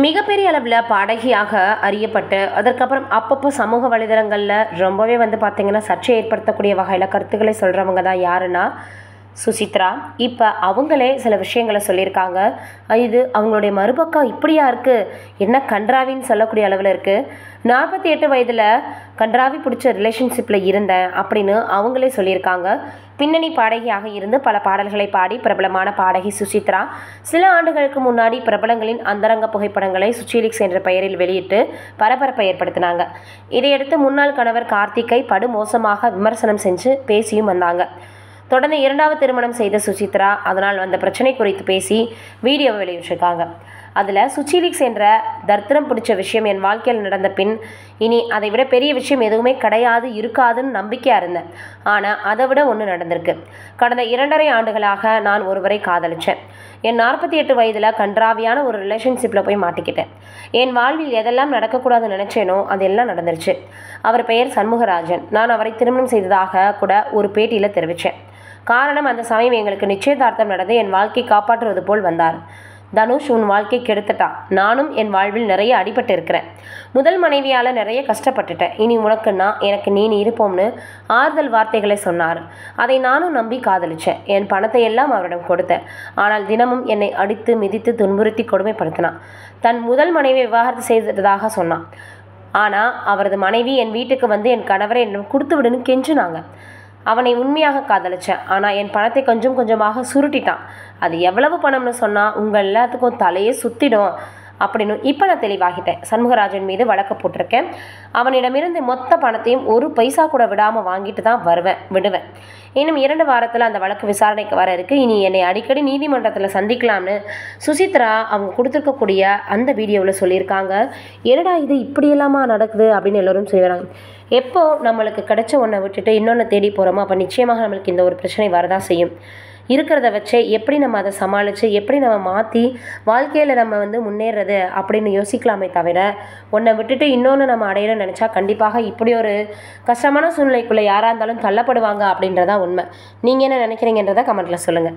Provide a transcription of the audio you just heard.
மிகப்பெரிய அளவில் பாடகியாக அறியப்பட்டு அதற்கப்புறம் அப்பப்போ சமூக வலைதளங்களில் ரொம்பவே பார்த்திங்கன்னா சர்ச்சை ஏற்படுத்தக்கூடிய வகையில் கருத்துக்களை சொல்கிறவங்க தான் யாருன்னா சுசித்ரா. இப்போ அவங்களே சில விஷயங்களை சொல்லியிருக்காங்க. இது அவங்களுடைய மறுபக்கம் இப்படியா இருக்குது, என்ன கன்றாவின்னு சொல்லக்கூடிய அளவில் இருக்குது. 48 வயதில் கன்றாவி பிடிச்ச ரிலேஷன்ஷிப்பில் இருந்தேன் அப்படின்னு அவங்களே சொல்லியிருக்காங்க. பின்னணி பாடகியாக இருந்து பல பாடல்களை பாடி பிரபலமான பாடகி சுசித்ரா சில ஆண்டுகளுக்கு முன்னாடி பிரபலங்களின் அந்தரங்க புகைப்படங்களை சுச்சிலிக்ஸ் என்ற பெயரில் வெளியிட்டு பரபரப்பை ஏற்படுத்தினாங்க. இதையடுத்து முன்னாள் கணவர் கார்த்திக்கை படுமோசமாக விமர்சனம் செஞ்சு பேசியும் வந்தாங்க. தொடர்ந்து 2வது திருமணம் செய்த சுசித்ரா அதனால் வந்த பிரச்சனை குறித்து பேசி வீடியோவை வெளியிட்டிருக்காங்க. அதில் சுச்சிலிக்ஸ் என்ற தர்த்திரம் பிடிச்ச விஷயம் என் வாழ்க்கையில் நடந்த பின் இனி அதை விட பெரிய விஷயம் எதுவுமே கிடையாது இருக்காதுன்னு நம்பிக்கையாக இருந்தேன். ஆனால் அதை விட ஒன்று நடந்திருக்கு. கடந்த 2.5 ஆண்டுகளாக நான் ஒருவரை காதலித்தேன். என் 48 வயதில் கன்றாவியான ஒரு ரிலேஷன்ஷிப்பில் போய் மாட்டிக்கிட்டேன். என் வாழ்வில் எதெல்லாம் நடக்கக்கூடாதுன்னு நினச்சேனோ அதெல்லாம் நடந்துருச்சு. அவர் பெயர் சண்முகராஜன். நான் அவரை திருமணம் செய்ததாக கூட ஒரு பேட்டியில் தெரிவித்தேன். காரணம், அந்த சமயம் எங்களுக்கு நிச்சயதார்த்தம் நடந்து என் வாழ்க்கை காப்பாற்றுவது போல் வந்தார். தனுஷ் உன் வாழ்க்கை கெடுத்துட்டான். நானும் என் வாழ்வில் நிறைய அடிபட்டு இருக்கிறேன். முதல் மனைவியால் நிறைய கஷ்டப்பட்டுட்டேன். இனி உனக்குன்னா எனக்கு நீ இருப்போம்னு ஆறுதல் வார்த்தைகளை சொன்னார். அதை நானும் நம்பி காதலிச்சேன். என் பணத்தை எல்லாம் அவரிடம் கொடுத்தேன். ஆனால் தினமும் என்னை அடித்து மிதித்து துன்புறுத்தி கொடுமைப்படுத்தினான். தன் முதல் மனைவி விவாகரத்து செய்ததாக சொன்னான். ஆனால் அவரது மனைவி என் வீட்டுக்கு வந்து என் கணவரை என்னிடம் கொடுத்து விடுன்னு கெஞ்சினாங்க. அவனை உண்மையாக காதலிச்சேன். ஆனால் என் பணத்தை கொஞ்சம் கொஞ்சமாக சுருட்டிட்டான். அது எவ்வளவு பணம்னு சொன்னால் உங்கள் எல்லாத்துக்கும் தலையே சுற்றிடும் அப்படின்னு இப்போ நான் தெளிவாகிட்டேன். சண்முகராஜன் மீது வழக்கு போட்டிருக்கேன். அவனிடமிருந்து மொத்த பணத்தையும் ஒரு பைசா கூட விடாமல் வாங்கிட்டு தான் விடுவேன். இன்னும் 2 வாரத்தில் அந்த வழக்கு விசாரணைக்கு வர இருக்குது. இனி என்னை அடிக்கடி நீதிமன்றத்தில் சந்திக்கலாம்னு சுசித்ரா அவங்க கொடுத்துருக்கக்கூடிய அந்த வீடியோவில் சொல்லியிருக்காங்க. என்னடா இது இப்படியெல்லாமா நடக்குது அப்படின்னு எல்லோரும் சொல்லுறாங்க. எப்போ நம்மளுக்கு கிடைச்ச ஒன்றை விட்டுட்டு இன்னொன்று தேடி போகிறோமோ அப்போ நிச்சயமாக நம்மளுக்கு இந்த ஒரு பிரச்சனை வரதான் செய்யும். இருக்கிறத வச்சே எப்படி நம்ம அதை சமாளித்து எப்படி நம்ம மாற்றி வாழ்க்கையில் நம்ம முன்னேறது அப்படின்னு யோசிக்கலாமே தவிர ஒன்றை விட்டுட்டு இன்னொன்று நம்ம அடையணும்னு நினச்சா கண்டிப்பாக இப்படி ஒரு கஷ்டமான சூழ்நிலைக்குள்ளே யாராக இருந்தாலும் தள்ளப்படுவாங்க அப்படின்றதான் உண்மை. நீங்கள் என்ன நினைக்கிறீங்கன்றதை கமெண்ட்டில் சொல்லுங்கள்.